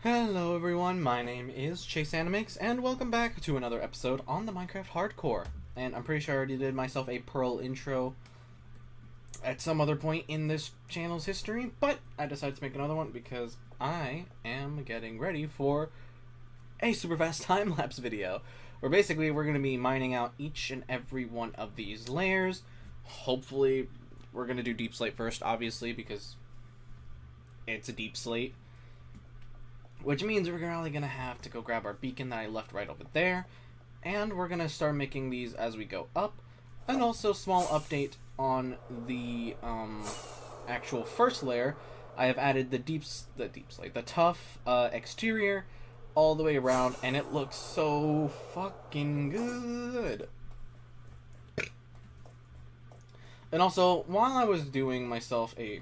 Hello everyone, my name is Chase Animix, and welcome back to another episode on the Minecraft Hardcore. And I'm pretty sure I already did myself a Pearl intro at some other point in this channel's history, but I decided to make another one because I am getting ready for a super fast time-lapse video, where basically we're going to be mining out each and every one of these layers. Hopefully, we're going to do deep slate first, obviously, because it's a deep slate. Which means we're probably going to have to go grab our beacon that I left right over there. And we're going to start making these as we go up. And also, small update on the actual first layer. I have added the tough exterior all the way around. And it looks so fucking good. And also, while I was doing myself a...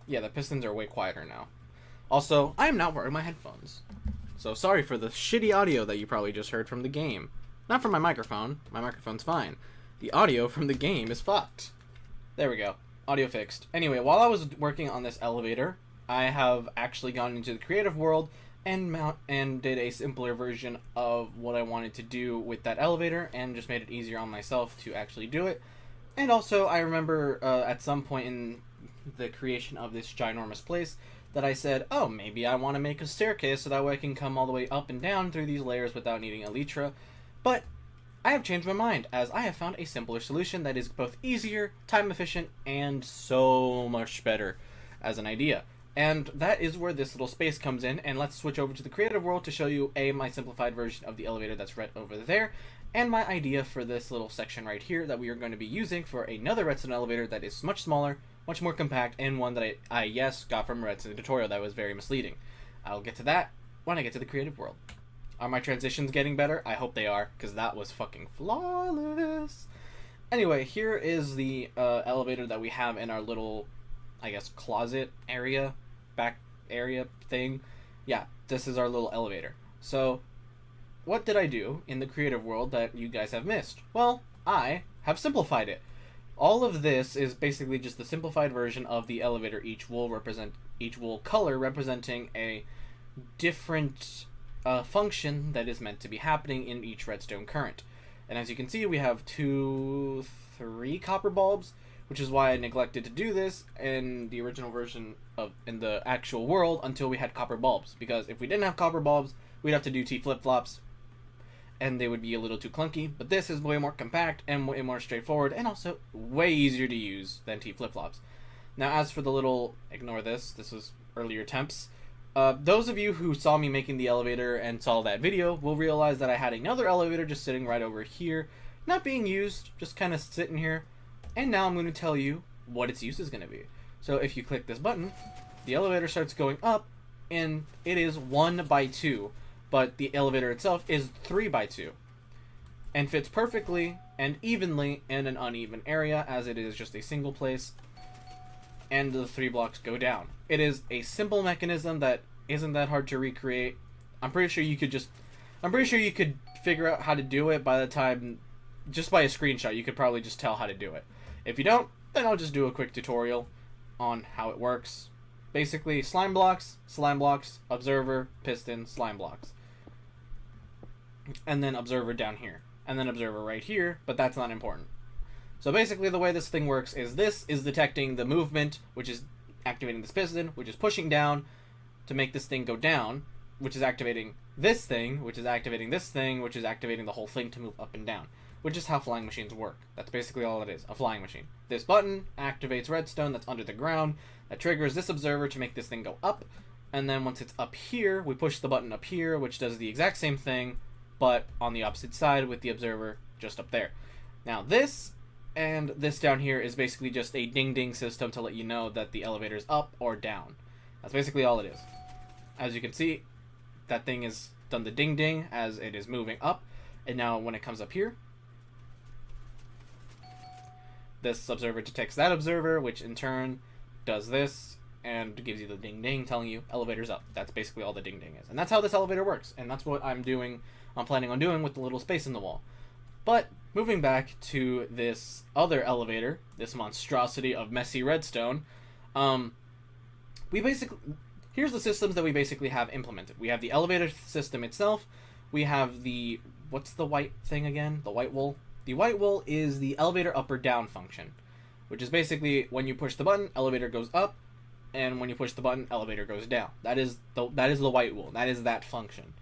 Yeah, the pistons are way quieter now. Also, I am not wearing my headphones. So sorry for the shitty audio that you probably just heard from the game. Not from my microphone. My microphone's fine. The audio from the game is fucked. There we go. Audio fixed. Anyway, while I was working on this elevator, I have actually gone into the creative world and did a simpler version of what I wanted to do with that elevator and just made it easier on myself to actually do it. And also, I remember at some point in the creation of this ginormous place that I said, oh, maybe I want to make a staircase so that way I can come all the way up and down through these layers without needing elytra. But I have changed my mind, as I have found a simpler solution that is both easier, time efficient, and so much better as an idea. And that is where this little space comes in, and let's switch over to the creative world to show you my simplified version of the elevator that's right over there, and my idea for this little section right here that we are going to be using for another redstone elevator that is much smaller, much more compact, and one that I got from a redstone tutorial that was very misleading. I'll get to that when I get to the creative world. Are my transitions getting better? I hope they are, because that was fucking flawless. Anyway, here is the elevator that we have in our little, I guess, closet area, back area thing. Yeah, this is our little elevator. So, what did I do in the creative world that you guys have missed? Well, I have simplified it. All of this is basically just the simplified version of the elevator, each wool color representing a different function that is meant to be happening in each redstone current. And as you can see, we have 3 copper bulbs, which is why I neglected to do this in the original version in the actual world until we had copper bulbs. Because if we didn't have copper bulbs, we'd have to do T flip-flops, and they would be a little too clunky. But this is way more compact and way more straightforward, and also way easier to use than T flip-flops. Now, as for the little, ignore this was earlier attempts. Those of you who saw me making the elevator and saw that video will realize that I had another elevator just sitting right over here, not being used, just kind of sitting here. And now I'm going to tell you what its use is going to be. So if you click this button, the elevator starts going up, and it is 1 by 2, but the elevator itself is 3 by 2, and fits perfectly and evenly in an uneven area, as it is just a single place, and the 3 blocks go down. It is a simple mechanism that isn't that hard to recreate. I'm pretty sure you could figure out how to do it by the time, just by a screenshot, you could probably just tell how to do it. If you don't, then I'll just do a quick tutorial on how it works. Basically, slime blocks, observer, piston, slime blocks. And then observer down here. And then observer right here, but that's not important. So basically the way this thing works is this is detecting the movement, which is activating this piston, which is pushing down to make this thing go down, which is activating this thing, which is activating this thing, which is activating the whole thing to move up and down. Which is how flying machines work. That's basically all it is, a flying machine. This button activates redstone that's under the ground, that triggers this observer to make this thing go up, and then once it's up here, we push the button up here, which does the exact same thing, but on the opposite side with the observer just up there. Now this and this down here is basically just a ding-ding system to let you know that the elevator is up or down. That's basically all it is. As you can see, that thing is done the ding-ding as it is moving up, and now when it comes up here, this observer detects that observer, which in turn does this and gives you the ding ding telling you elevator's up. That's basically all the ding ding is. And that's how this elevator works. And that's what I'm planning on doing with the little space in the wall. But moving back to this other elevator, this monstrosity of messy redstone, Um, we basically here's the systems that we basically have implemented. We have the elevator system itself. We have the what's the white thing again? The white wool. The white wool is the elevator up or down function, which is basically when you push the button, elevator goes up, and when you push the button, elevator goes down. That is the white wool. That is that function.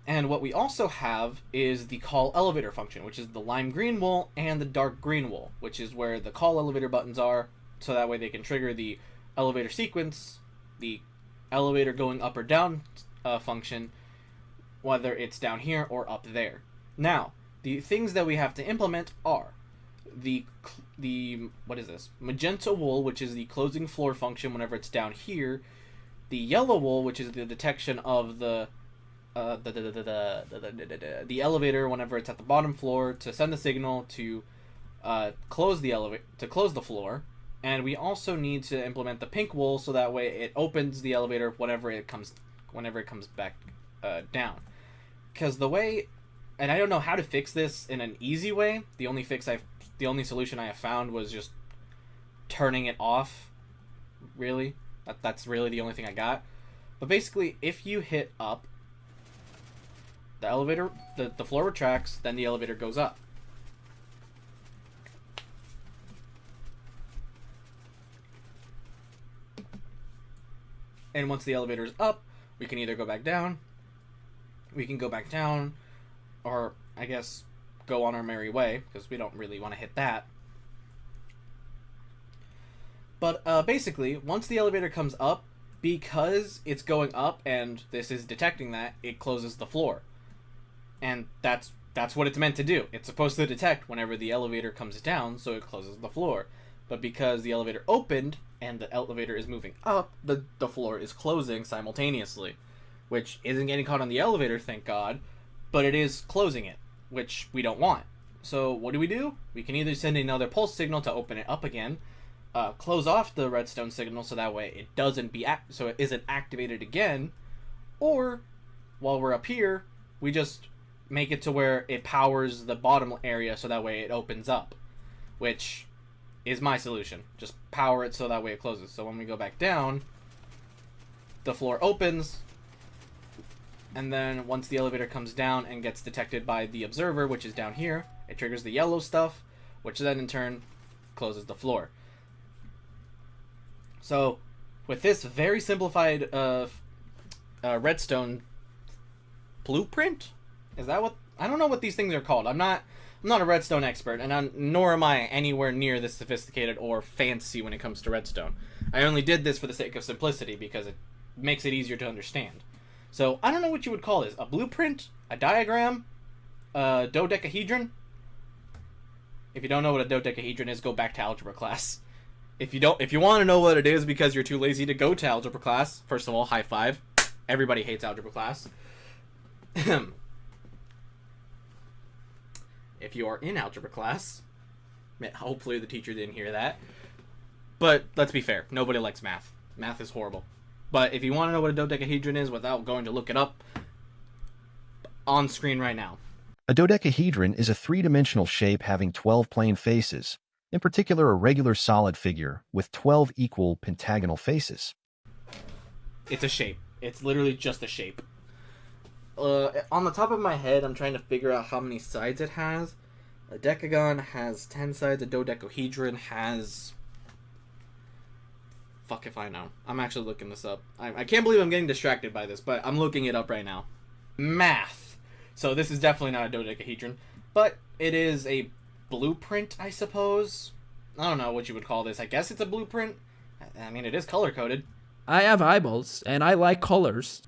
And what we also have is the call elevator function, which is the lime green wool and the dark green wool, which is where the call elevator buttons are, so that way they can trigger the elevator sequence, the elevator going up or down function, whether it's down here or up there. Now, the things that we have to implement are the what is this? Magenta wool, which is the closing floor function whenever it's down here. The yellow wool, which is the detection of the elevator whenever it's at the bottom floor to send the signal to close the floor. And we also need to implement the pink wool so that way it opens the elevator whenever it comes back down. Because the way, and I don't know how to fix this in an easy way. The only solution I have found was just turning it off. Really, that's really the only thing I got. But basically, if you hit up, the elevator, the floor retracts, then the elevator goes up. And once the elevator is up, we can either go back down, or I guess go on our merry way, because we don't really want to hit that. But basically, once the elevator comes up, because it's going up and this is detecting that, it closes the floor. And that's what it's meant to do. It's supposed to detect whenever the elevator comes down, so it closes the floor. But because the elevator opened and the elevator is moving up, the floor is closing simultaneously, which isn't getting caught on the elevator, thank God, but it is closing it, which we don't want. So what do? We can either send another pulse signal to open it up again, close off the redstone signal so that way it isn't activated again, or while we're up here, we just make it to where it powers the bottom area so that way it opens up, which is my solution. Just power it so that way it closes. So when we go back down, the floor opens, and then once the elevator comes down and gets detected by the observer, which is down here, it triggers the yellow stuff, which then in turn closes the floor. So with this very simplified redstone blueprint, is that what? I don't know what these things are called. I'm not a redstone expert, and nor am I anywhere near this sophisticated or fancy when it comes to redstone. I only did this for the sake of simplicity because it makes it easier to understand. So I don't know what you would call this: a blueprint, a diagram, a dodecahedron. If you don't know what a dodecahedron is, go back to algebra class. If you want to know what it is because you're too lazy to go to algebra class, first of all, high five. Everybody hates algebra class. If you are in algebra class, hopefully the teacher didn't hear that. But let's be fair, nobody likes math. Math is horrible. But if you want to know what a dodecahedron is without going to look it up, on screen right now. A dodecahedron is a three-dimensional shape having 12 plane faces, in particular a regular solid figure with 12 equal pentagonal faces. It's a shape. It's literally just a shape. On the top of my head, I'm trying to figure out how many sides it has. A decagon has 10 sides. A dodecahedron has... Fuck if I know. I'm actually looking this up. I can't believe I'm getting distracted by this, but I'm looking it up right now. Math. So this is definitely not a dodecahedron, but it is a blueprint, I suppose. I don't know what you would call this. I guess it's a blueprint. I mean, it is color-coded. I have eyeballs, and I like colors.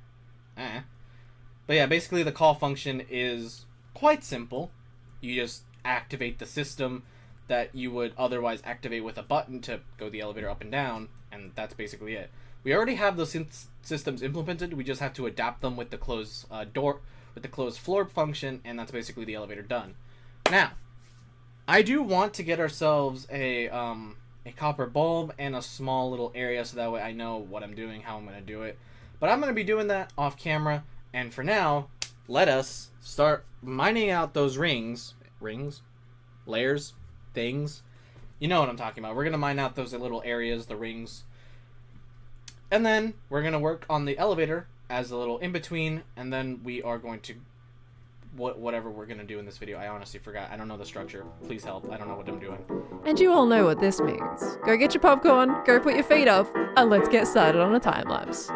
But yeah, basically the call function is quite simple. You just activate the system that you would otherwise activate with a button to go the elevator up and down, and that's basically it. We already have those systems implemented. We just have to adapt them with the closed floor function, and that's basically the elevator done. Now, I do want to get ourselves a copper bulb and a small little area so that way I know what I'm doing, how I'm going to do it. But I'm going to be doing that off camera. And for now, let us start mining out those layers, things, You know what I'm talking about. We're going to mine out those little areas, the rings. And then we're going to work on the elevator as a little in-between, and then we are going to... Whatever we're going to do in this video. I honestly forgot. I don't know the structure. Please help. I don't know what I'm doing. And you all know what this means. Go get your popcorn, go put your feet up, and let's get started on a time lapse.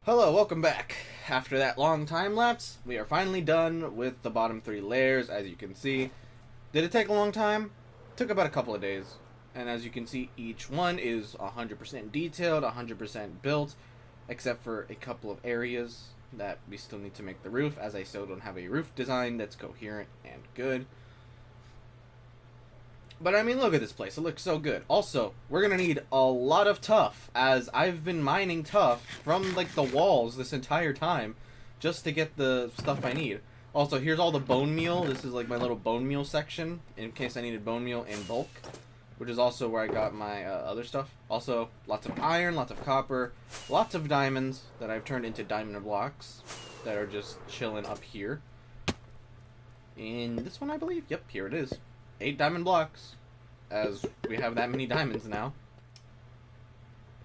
Hello, welcome back. After that long time lapse, we are finally done with the bottom 3 layers, as you can see. Did it take a long time? It took about a couple of days. And as you can see, each one is 100% detailed, 100% built, except for a couple of areas that we still need to make the roof, as I still don't have a roof design that's coherent and good. But I mean, look at this place. It looks so good. Also, we're going to need a lot of tuff, as I've been mining tuff from, like, the walls this entire time just to get the stuff I need. Also, here's all the bone meal. This is, like, my little bone meal section in case I needed bone meal in bulk, which is also where I got my other stuff. Also, lots of iron, lots of copper, lots of diamonds that I've turned into diamond blocks that are just chilling up here. In this one, I believe. Yep, here it is. 8 diamond blocks, as we have that many diamonds now.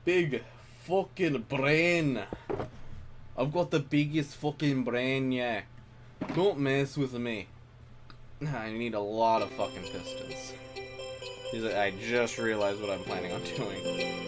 Big fucking brain. I've got the biggest fucking brain, yeah. Don't mess with me. I need a lot of fucking pistons. I just realized what I'm planning on doing.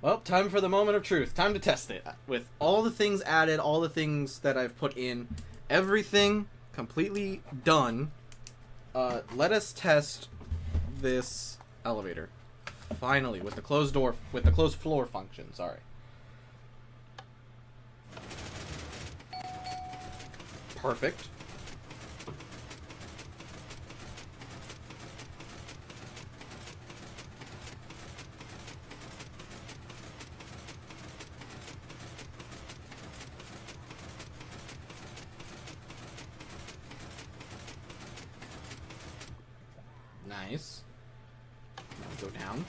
Well, time for the moment of truth. Time to test it. With all the things added, all the things that I've put in, everything completely done, let us test this elevator. Finally, with the closed door, with the closed floor function, sorry. Perfect. Nice. Now go down.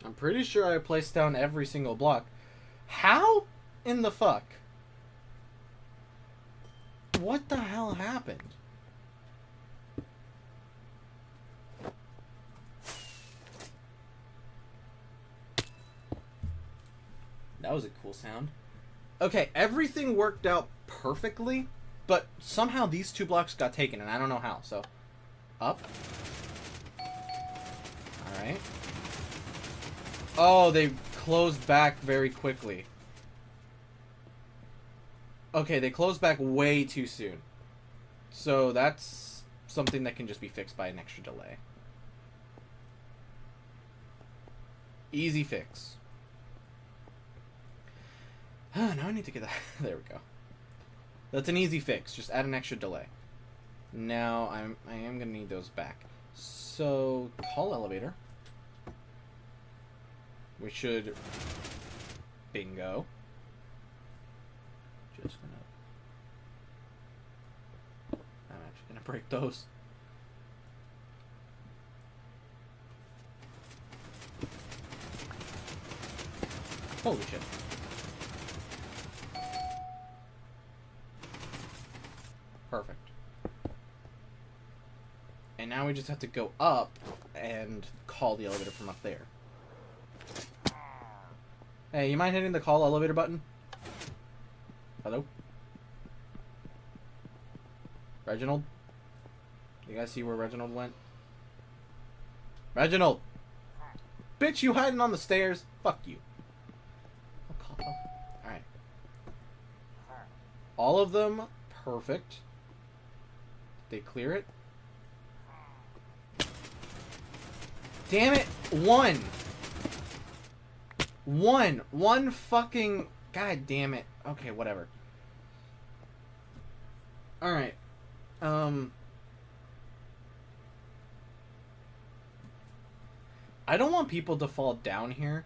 I'm pretty sure I placed down every single block. How in the fuck? What the hell happened? That was a cool sound. Okay, everything worked out perfectly, but somehow these 2 blocks got taken, and I don't know how, so... Up. Alright. Oh, they closed back very quickly. Okay, they closed back way too soon. So that's something that can just be fixed by an extra delay. Easy fix. Now I need to get that. There we go. That's an easy fix. Just add an extra delay. Now I am gonna need those back. So call elevator. We should... Bingo. Just gonna... I'm actually gonna break those. Holy shit. Perfect. And now we just have to go up and call the elevator from up there. Hey, you mind hitting the call elevator button? Hello? Reginald? You guys see where Reginald went? Reginald! Bitch, you hiding on the stairs? Fuck you. Alright. All of them, perfect. Did they clear it? Damn it! One fucking... God damn it. Okay, whatever. Alright. I don't want people to fall down here.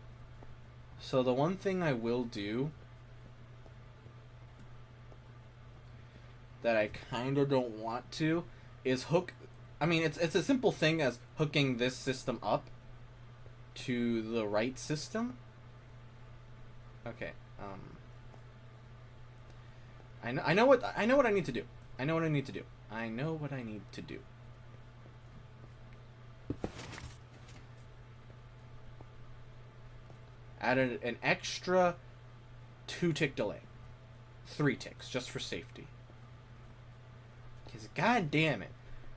So the one thing I will do... that I kind of don't want to... is hook... I mean, it's a simple thing as hooking this system up to the right system. Okay. I know what I need to do. I know what I need to do. Added an extra 2-tick delay. 3 ticks, just for safety. Because god damn it.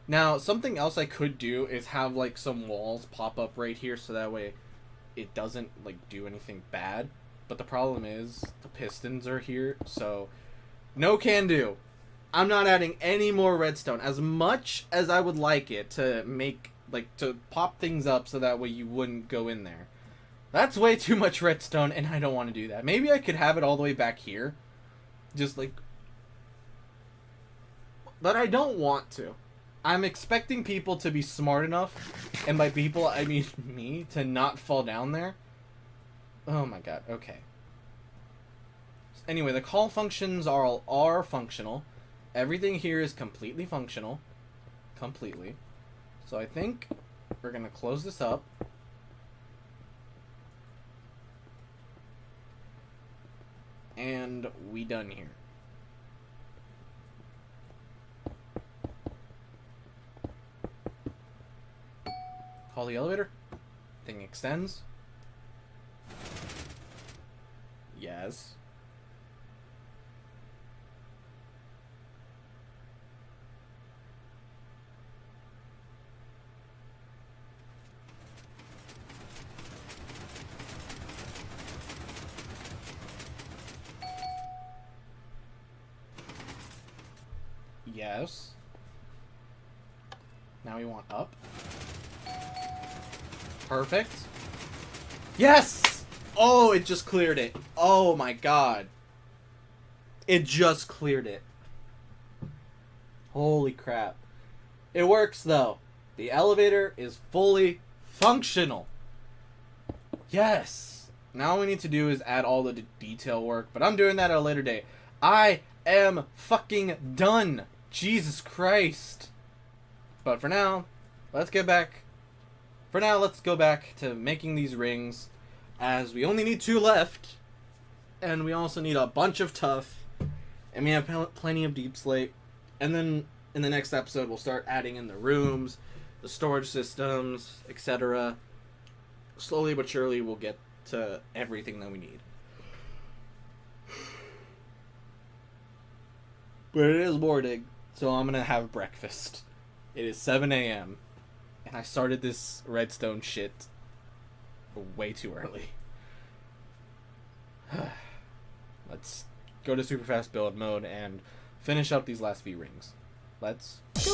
Now, something else I could do is have, like, some walls pop up right here so that way it doesn't, like, do anything bad. But the problem is, the pistons are here, so no can do. I'm not adding any more redstone. As much as I would like it to make, like, to pop things up so that way you wouldn't go in there. That's way too much redstone, and I don't want to do that. Maybe I could have it all the way back here. Just, like... But I don't want to. I'm expecting people to be smart enough, and by people, I mean me, to not fall down there. Oh my god, okay. Anyway, the call functions are functional. Everything here is completely functional. Completely. So I think we're going to close this up. And we done here. Follow the elevator. Thing extends. Yes. Yes. Now we want up. Perfect. Yes! Oh, it just cleared it. Oh my god. It just cleared it. Holy crap. It works though. The elevator is fully functional. Yes. Now all we need to do is add all the detail work, but I'm doing that at a later date. I am fucking done. Jesus Christ. But for now, let's get back. For now, let's go back to making these rings, as we only need 2 left, and we also need a bunch of tuff, and we have plenty of deep slate. And then in the next episode, we'll start adding in the rooms, the storage systems, etc. Slowly but surely, we'll get to everything that we need. But it is morning, so I'm gonna have breakfast. It is 7 a.m. and I started this redstone shit way too early. Let's go to super fast build mode and finish up these last few rings. Let's go.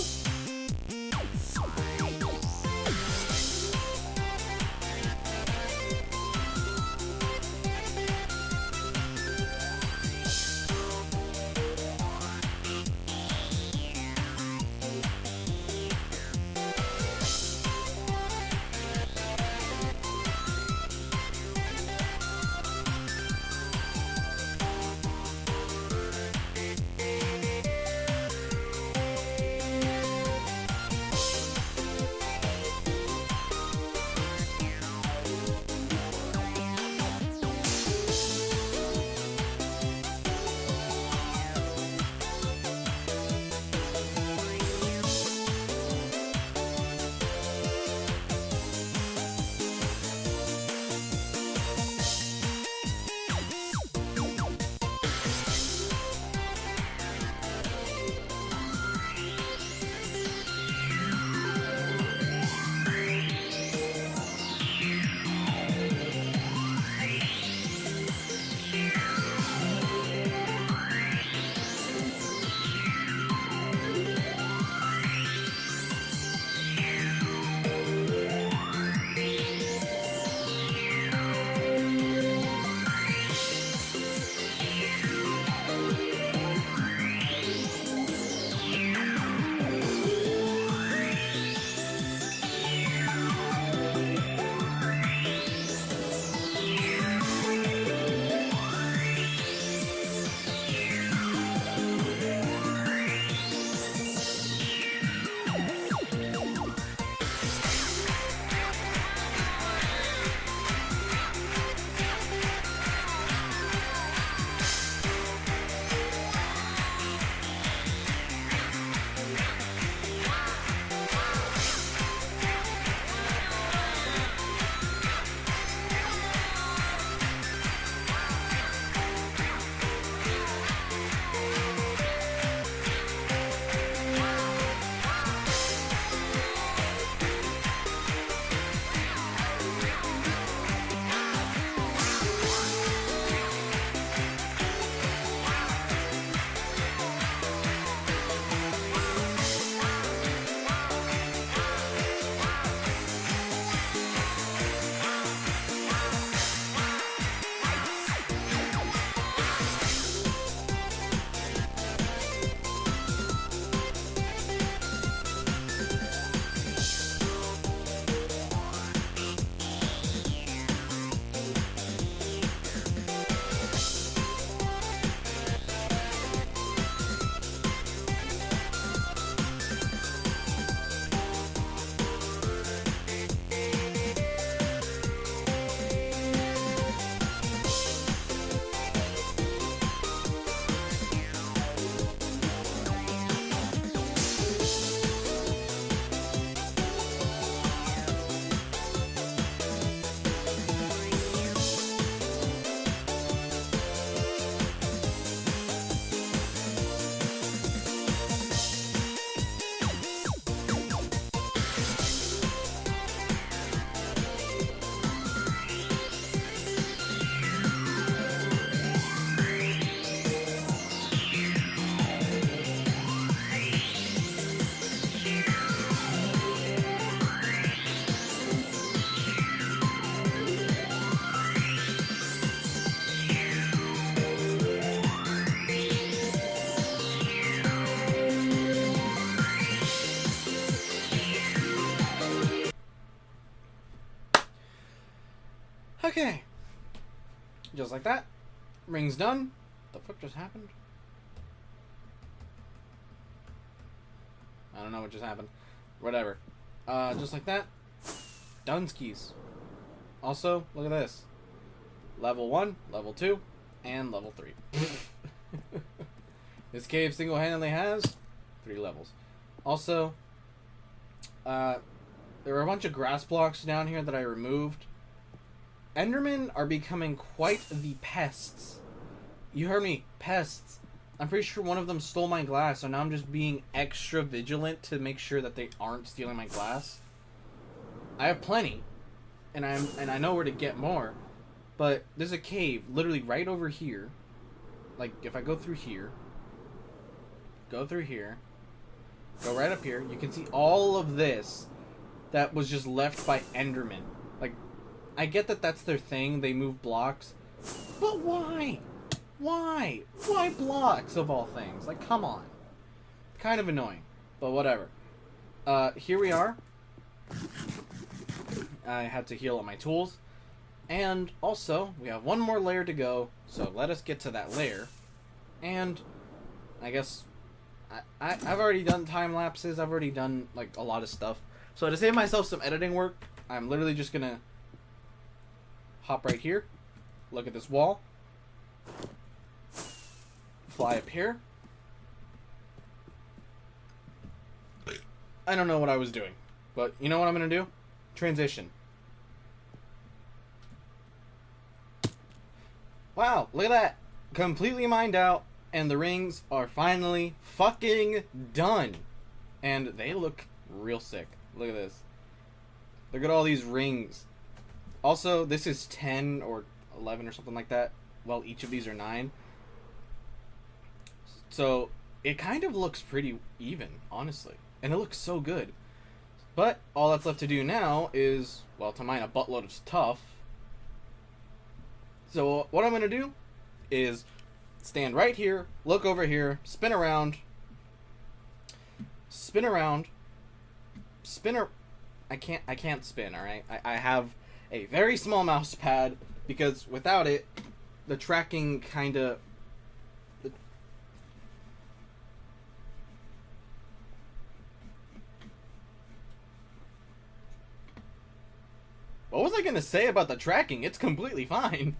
Okay. Just like that. Ring's done. The fuck just happened? I don't know what just happened. Whatever. Just like that. Dunskies. Also, look at this. Level 1, level 2, and level 3. This cave single-handedly has 3 levels. Also, there are a bunch of grass blocks down here that I removed. Endermen are becoming quite the pests. You heard me, pests. I'm pretty sure one of them stole my glass, so now I'm just being extra vigilant to make sure that they aren't stealing my glass. I have plenty, and I know where to get more, but there's a cave literally right over here. Like, if I go through here, go right up here, you can see all of this that was just left by Endermen. Like, I get that that's their thing, they move blocks, but why? Why? Why blocks of all things? Like, come on. Kind of annoying, but whatever. Here we are. I had to heal up my tools. And also, we have one more layer to go, so let us get to that layer. And I guess I've already done time lapses. I've already done like a lot of stuff. So to save myself some editing work, I'm literally just gonna hop right here, look at this wall, fly up here. I don't know what I was doing, but you know what I'm gonna do? Transition. Wow, look at that. Completely mined out, and the rings are finally fucking done. And they look real sick. Look at this. Look at all these rings. Also, this is 10 or 11 or something like that. Well, each of these are 9. So, it kind of looks pretty even, honestly. And it looks so good. But, all that's left to do now is, well, to mine a buttload of stuff. So, what I'm going to do is stand right here, look over here, spin around, I can't spin, alright? I have a very small mouse pad, because without it, the tracking kinda... What was I gonna say about the tracking? It's completely fine.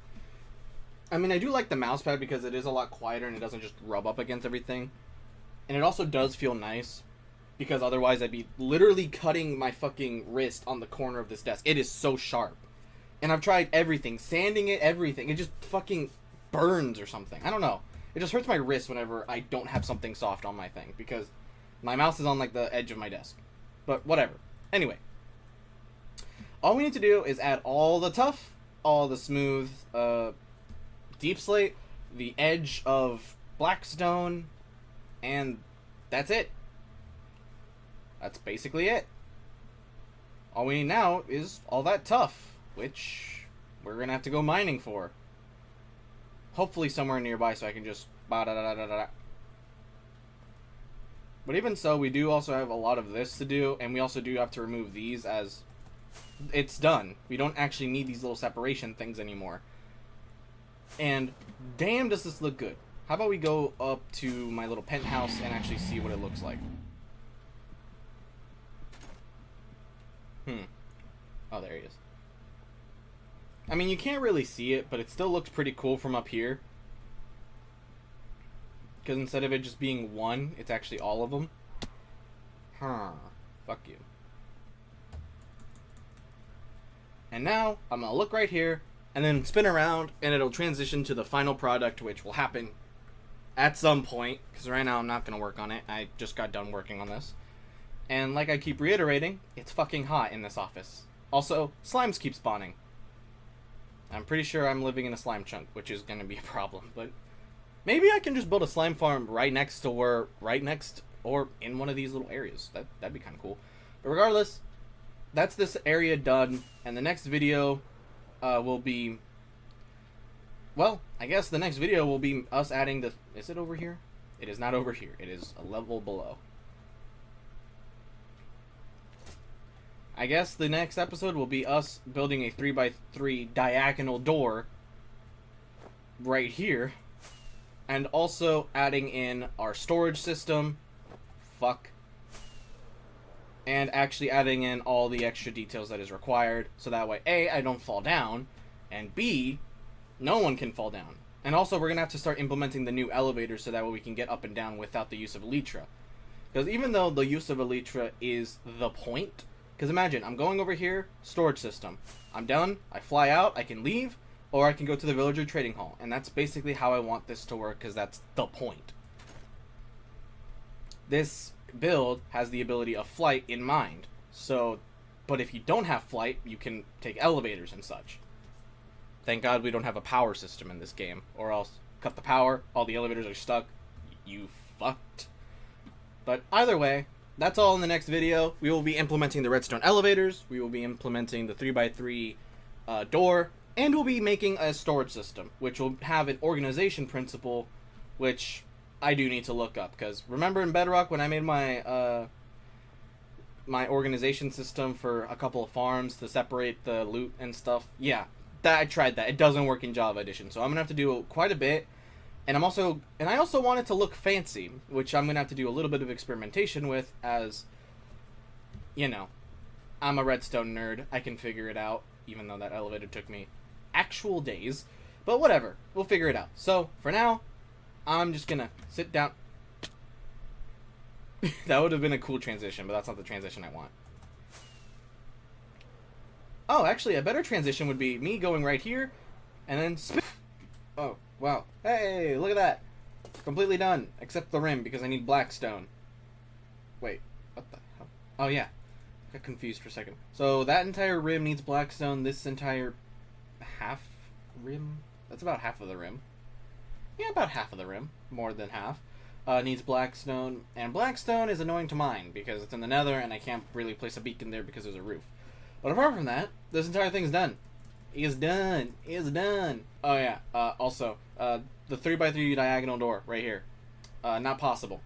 I mean, I do like the mouse pad because it is a lot quieter and it doesn't just rub up against everything. And it also does feel nice, because otherwise I'd be literally cutting my fucking wrist on the corner of this desk. It is so sharp. And I've tried everything, sanding it, everything. It just fucking burns or something. I don't know. It just hurts my wrist whenever I don't have something soft on my thing, because my mouse is on like the edge of my desk. But whatever. Anyway. All we need to do is add all the tough, all the smooth, deep slate, the edge of blackstone, and that's it. That's basically it. All we need now is all that tough, which we're gonna have to go mining for. Hopefully somewhere nearby so I can just ba-da-da-da-da-da. But even so, we do also have a lot of this to do, and we also do have to remove these as it's done. We don't actually need these little separation things anymore. And damn, does this look good. How about we go up to my little penthouse and actually see what it looks like. Oh, there he is. I mean, you can't really see it, but it still looks pretty cool from up here. Because instead of it just being one, it's actually all of them. Fuck you. And now, I'm going to look right here, and then spin around, and it'll transition to the final product, which will happen at some point. Because right now, I'm not going to work on it. I just got done working on this. And like I keep reiterating, it's fucking hot in this office. Also, slimes keep spawning. I'm pretty sure I'm living in a slime chunk, which is going to be a problem. But maybe I can just build a slime farm right next to or in one of these little areas. That'd be kind of cool. But regardless, that's this area done. And the next video will be... Well, I guess the next video will be us adding the... Is it over here? It is not over here. It is a level below. I guess the next episode will be us building a 3x3 diagonal door right here. And also adding in our storage system. Fuck. And actually adding in all the extra details that is required. So that way, A, I don't fall down. And B, no one can fall down. And also, we're going to have to start implementing the new elevators so that way we can get up and down without the use of Elytra. Because even though the use of Elytra is the point, because imagine, I'm going over here, storage system. I'm done, I fly out, I can leave, or I can go to the villager trading hall. And that's basically how I want this to work, because that's the point. This build has the ability of flight in mind. So, but if you don't have flight, you can take elevators and such. Thank God we don't have a power system in this game, or else cut the power, all the elevators are stuck, you fucked. But either way, that's all in the next video. We will be implementing the redstone elevators, we will be implementing the 3x3 door, and we'll be making a storage system, which will have an organization principle, which I do need to look up, because remember in Bedrock when I made my my organization system for a couple of farms to separate the loot and stuff? Yeah, that I tried that. It doesn't work in Java Edition, so I'm gonna have to do quite a bit. And I also want it to look fancy, which I'm gonna have to do a little bit of experimentation with, as you know, I'm a redstone nerd. I can figure it out, even though that elevator took me actual days. But whatever, we'll figure it out. So for now, I'm just gonna sit down. That would have been a cool transition, but that's not the transition I want. Oh, actually, a better transition would be me going right here, and then spin. Oh, wow. Hey, look at that. Completely done, except the rim, because I need black stone. Wait, what the hell? Oh, yeah. Got confused for a second. So, that entire rim needs black stone. This entire half rim? That's about half of the rim. Yeah, about half of the rim. More than half. Needs blackstone. And blackstone is annoying to mine because it's in the nether and I can't really place a beacon there because there's a roof. But apart from that, this entire thing's done. It's done. It's done. Oh yeah, also, the 3x3 diagonal door right here. Not possible.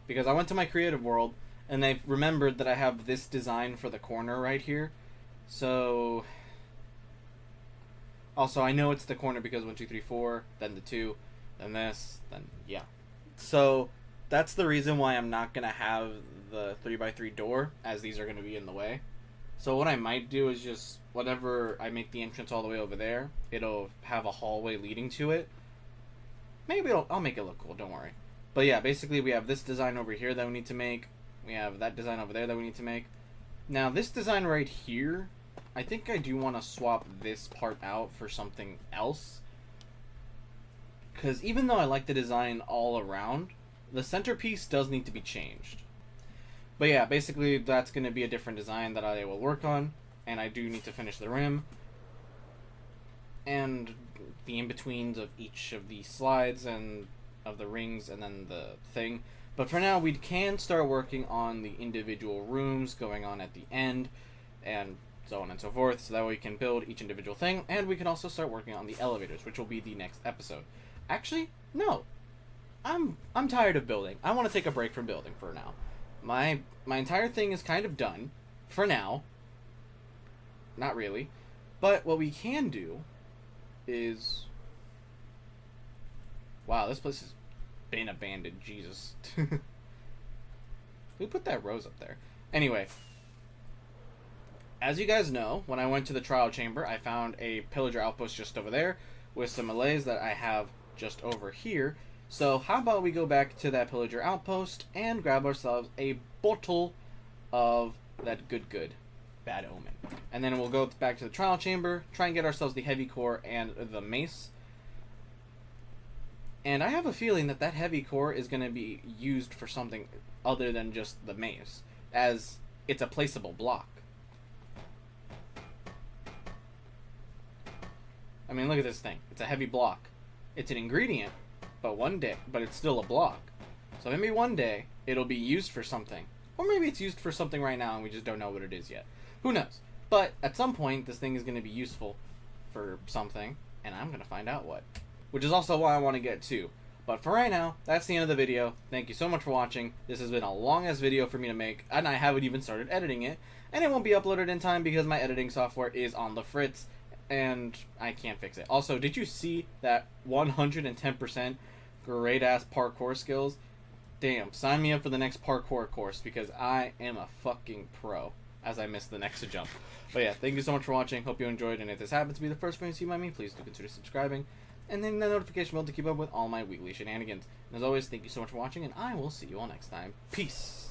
Because I went to my creative world and they remembered that I have this design for the corner right here. So... Also, I know it's the corner because 1, 2, 3, 4, then the 2, then this, then yeah. So, that's the reason why I'm not going to have the 3x3 door, as these are going to be in the way. So what I might do is just, whenever I make the entrance all the way over there, it'll have a hallway leading to it. Maybe I'll make it look cool, don't worry. But yeah, basically we have this design over here that we need to make. We have that design over there that we need to make. Now, this design right here, I think I do want to swap this part out for something else. Because even though I like the design all around, the centerpiece does need to be changed. But yeah, basically that's going to be a different design that I will work on. And I do need to finish the rim. And the in-betweens of each of the slides and of the rings and then the thing. But for now, we can start working on the individual rooms going on at the end. And so on and so forth, so that way we can build each individual thing, and we can also start working on the elevators, which will be the next episode. Actually, no. I'm tired of building. I want to take a break from building for now. My entire thing is kind of done, for now. Not really. But what we can do is... Wow, this place has been abandoned, Jesus. Who put that rose up there? Anyway... As you guys know, when I went to the trial chamber, I found a pillager outpost just over there with some Malays that I have just over here. So how about we go back to that pillager outpost and grab ourselves a bottle of that good bad omen. And then we'll go back to the trial chamber, try and get ourselves the heavy core and the mace. And I have a feeling that that heavy core is going to be used for something other than just the mace, as it's a placeable block. I mean, look at this thing. It's a heavy block. It's an ingredient, but it's still a block. So maybe one day it'll be used for something. Or maybe it's used for something right now and we just don't know what it is yet. Who knows? But at some point, this thing is going to be useful for something, and I'm going to find out what. Which is also why I want to get 2. But for right now, that's the end of the video. Thank you so much for watching. This has been a long-ass video for me to make, and I haven't even started editing it. And it won't be uploaded in time because my editing software is on the fritz, and I can't fix it. Also, did you see that 110% great-ass parkour skills? Damn, sign me up for the next parkour course because I am a fucking pro as I miss the next jump. But yeah, thank you so much for watching. Hope you enjoyed, and if this happens to be the first time you see by me, please do consider subscribing and then the notification bell to keep up with all my weekly shenanigans. And as always, thank you so much for watching, and I will see you all next time. Peace!